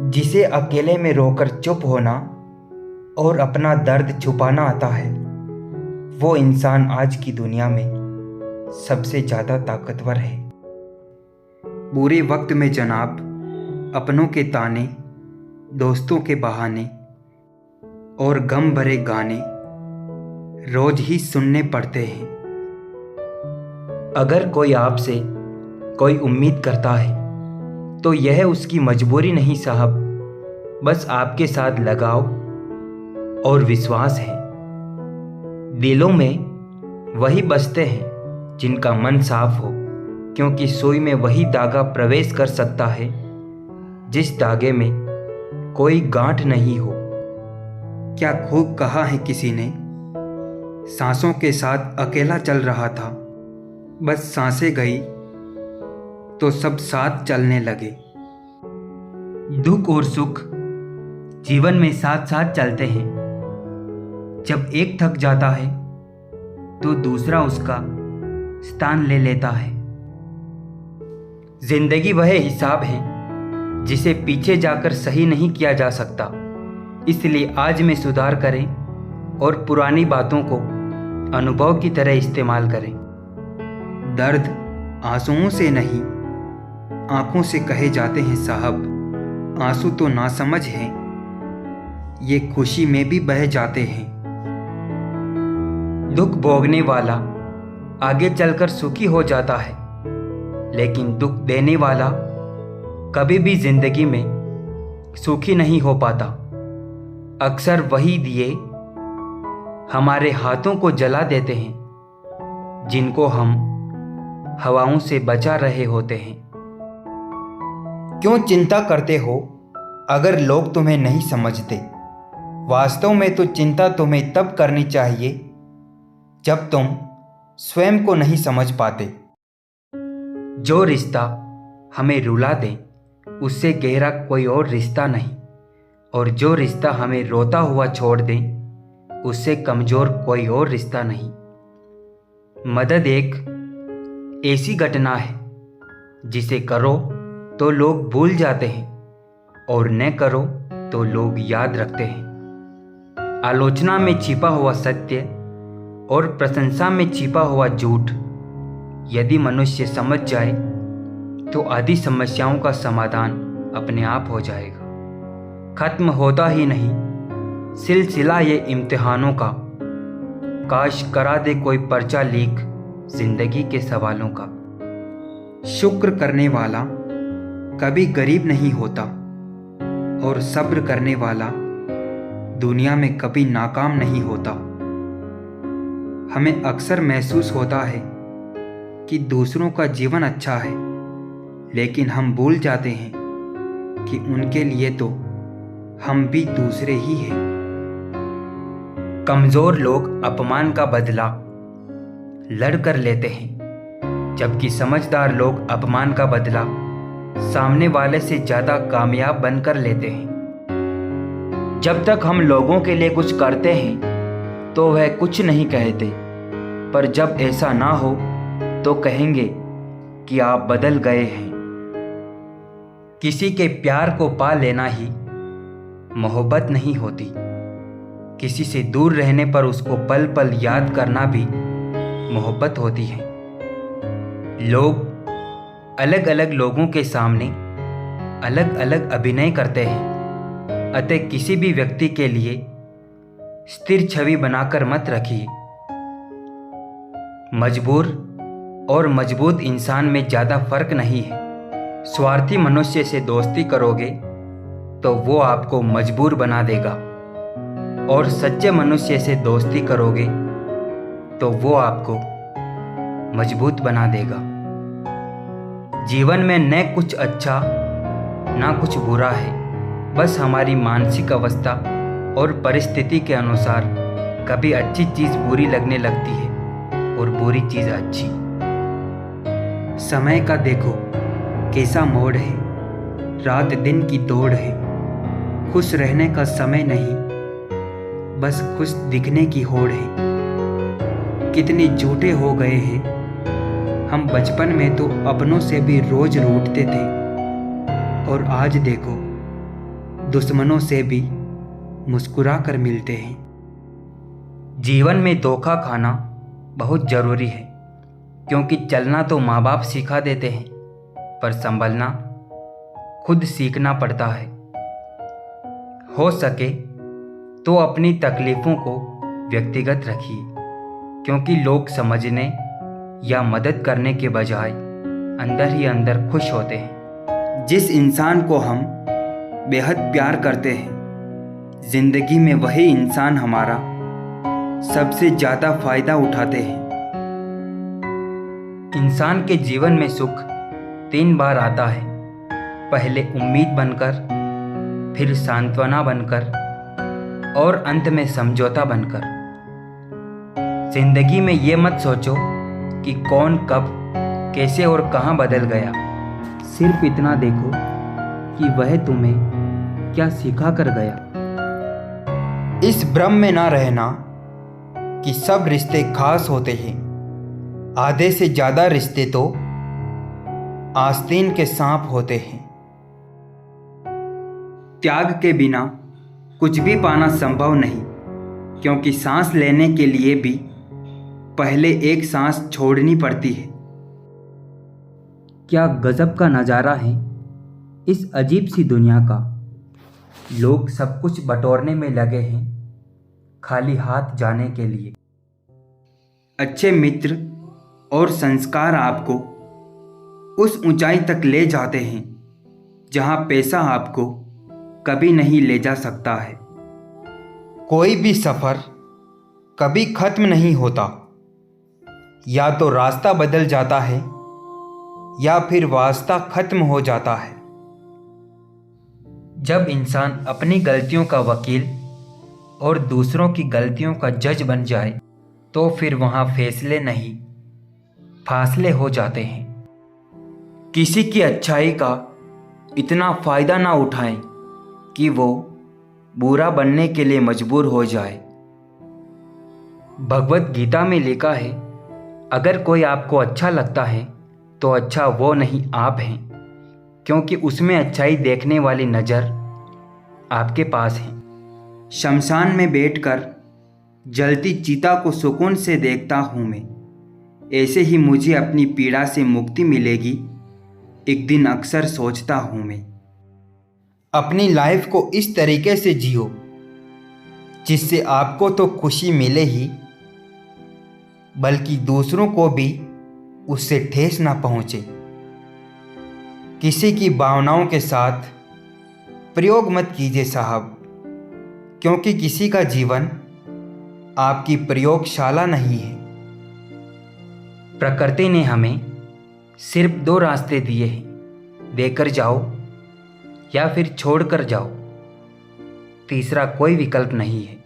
जिसे अकेले में रोकर चुप होना और अपना दर्द छुपाना आता है, वो इंसान आज की दुनिया में सबसे ज़्यादा ताकतवर है। बुरे वक्त में जनाब, अपनों के ताने, दोस्तों के बहाने और गम भरे गाने रोज ही सुनने पड़ते हैं। अगर कोई आपसे कोई उम्मीद करता है तो यह उसकी मजबूरी नहीं साहब, बस आपके साथ लगाव और विश्वास है। दिलों में वही बसते हैं जिनका मन साफ हो, क्योंकि सुई में वही धागा प्रवेश कर सकता है जिस धागे में कोई गांठ नहीं हो। क्या खूब कहा है किसी ने, सांसों के साथ अकेला चल रहा था, बस सांसें गई तो सब साथ चलने लगे। दुख और सुख जीवन में साथ साथ चलते हैं। जब एक थक जाता है तो दूसरा उसका स्थान ले लेता है। जिंदगी वह हिसाब है जिसे पीछे जाकर सही नहीं किया जा सकता, इसलिए आज में सुधार करें और पुरानी बातों को अनुभव की तरह इस्तेमाल करें। दर्द आंसुओं से नहीं, आंखों से कहे जाते हैं साहब। आंसू तो नासमझ हैं, ये खुशी में भी बह जाते हैं। दुख भोगने वाला आगे चलकर सुखी हो जाता है, लेकिन दुख देने वाला कभी भी जिंदगी में सुखी नहीं हो पाता। अक्सर वही दिए हमारे हाथों को जला देते हैं जिनको हम हवाओं से बचा रहे होते हैं। क्यों चिंता करते हो अगर लोग तुम्हें नहीं समझते? वास्तव में तो चिंता तुम्हें तब करनी चाहिए जब तुम स्वयं को नहीं समझ पाते। जो रिश्ता हमें रुला दे उससे गहरा कोई और रिश्ता नहीं, और जो रिश्ता हमें रोता हुआ छोड़ दे उससे कमज़ोर कोई और रिश्ता नहीं। मदद एक ऐसी घटना है जिसे करो तो लोग भूल जाते हैं और न करो तो लोग याद रखते हैं। आलोचना में छिपा हुआ सत्य और प्रशंसा में छिपा हुआ झूठ यदि मनुष्य समझ जाए तो आधी समस्याओं का समाधान अपने आप हो जाएगा। खत्म होता ही नहीं सिलसिला ये इम्तिहानों का, काश करा दे कोई पर्चा लीक जिंदगी के सवालों का। शुक्र करने वाला कभी गरीब नहीं होता और सब्र करने वाला दुनिया में कभी नाकाम नहीं होता। हमें अक्सर महसूस होता है कि दूसरों का जीवन अच्छा है, लेकिन हम भूल जाते हैं कि उनके लिए तो हम भी दूसरे ही हैं। कमज़ोर लोग अपमान का बदला लड़ कर लेते हैं, जबकि समझदार लोग अपमान का बदला सामने वाले से ज़्यादा कामयाब बनकर लेते हैं। जब तक हम लोगों के लिए कुछ करते हैं तो वह कुछ नहीं कहते, पर जब ऐसा ना हो तो कहेंगे कि आप बदल गए हैं। किसी के प्यार को पा लेना ही मोहब्बत नहीं होती। किसी से दूर रहने पर उसको पल पल याद करना भी मोहब्बत होती है। लोग अलग अलग लोगों के सामने अलग अलग अभिनय करते हैं, अतः किसी भी व्यक्ति के लिए स्थिर छवि बनाकर मत रखिए। मजबूर और मजबूत इंसान में ज़्यादा फर्क नहीं है। स्वार्थी मनुष्य से दोस्ती करोगे तो वो आपको मजबूर बना देगा, और सच्चे मनुष्य से दोस्ती करोगे तो वो आपको मजबूत बना देगा। जीवन में न कुछ अच्छा ना कुछ बुरा है, बस हमारी मानसिक अवस्था और परिस्थिति के अनुसार कभी अच्छी चीज़ बुरी लगने लगती है और बुरी चीज़ अच्छी। समय का देखो कैसा मोड़ है, रात दिन की दौड़ है। खुश रहने का समय नहीं, बस खुश दिखने की होड़ है। कितने झूठे हो गए हैं हम, बचपन में तो अपनों से भी रोज रूठते थे, और आज देखो दुश्मनों से भी मुस्कुरा कर मिलते हैं। जीवन में धोखा खाना बहुत ज़रूरी है, क्योंकि चलना तो माँ बाप सिखा देते हैं, पर संभलना खुद सीखना पड़ता है। हो सके तो अपनी तकलीफ़ों को व्यक्तिगत रखिए, क्योंकि लोग समझने या मदद करने के बजाय अंदर ही अंदर खुश होते हैं। जिस इंसान को हम बेहद प्यार करते हैं, ज़िंदगी में वही इंसान हमारा सबसे ज़्यादा फ़ायदा उठाते हैं। इंसान के जीवन में सुख 3 बार आता है, पहले उम्मीद बनकर, फिर सांत्वना बनकर और अंत में समझौता बनकर। जिंदगी में ये मत सोचो कि कौन कब कैसे और कहाँ बदल गया, सिर्फ इतना देखो कि वह तुम्हें क्या सिखा कर गया। इस भ्रम में ना रहना कि सब रिश्ते खास होते हैं। आधे से ज़्यादा रिश्ते तो आस्तीन के सांप होते हैं। त्याग के बिना कुछ भी पाना संभव नहीं, क्योंकि सांस लेने के लिए भी पहले एक सांस छोड़नी पड़ती है। क्या गजब का नज़ारा है इस अजीब सी दुनिया का। लोग सब कुछ बटोरने में लगे हैं, खाली हाथ जाने के लिए। अच्छे मित्र और संस्कार आपको उस ऊंचाई तक ले जाते हैं जहां पैसा आपको कभी नहीं ले जा सकता है। कोई भी सफ़र कभी ख़त्म नहीं होता। या तो रास्ता बदल जाता है या फिर वास्ता ख़त्म हो जाता है। जब इंसान अपनी गलतियों का वकील और दूसरों की गलतियों का जज बन जाए, तो फिर वहाँ फैसले नहीं, फासले हो जाते हैं। किसी की अच्छाई का इतना फ़ायदा ना उठाएं कि वो बुरा बनने के लिए मजबूर हो जाए। भगवत गीता में लिखा है, अगर कोई आपको अच्छा लगता है तो अच्छा वो नहीं आप हैं, क्योंकि उसमें अच्छाई देखने वाली नज़र आपके पास है। शमशान में बैठकर जलती चिता को सुकून से देखता हूँ मैं। ऐसे ही मुझे अपनी पीड़ा से मुक्ति मिलेगी, एक दिन अक्सर सोचता हूँ मैं। अपनी लाइफ को इस तरीके से जियो जिससे आपको तो खुशी मिले ही, बल्कि दूसरों को भी उससे ठेस ना पहुँचे। किसी की भावनाओं के साथ प्रयोग मत कीजिए साहब, क्योंकि किसी का जीवन आपकी प्रयोगशाला नहीं है। प्रकृति ने हमें सिर्फ 2 रास्ते दिए हैं, देकर जाओ या फिर छोड़कर जाओ। तीसरा कोई विकल्प नहीं है।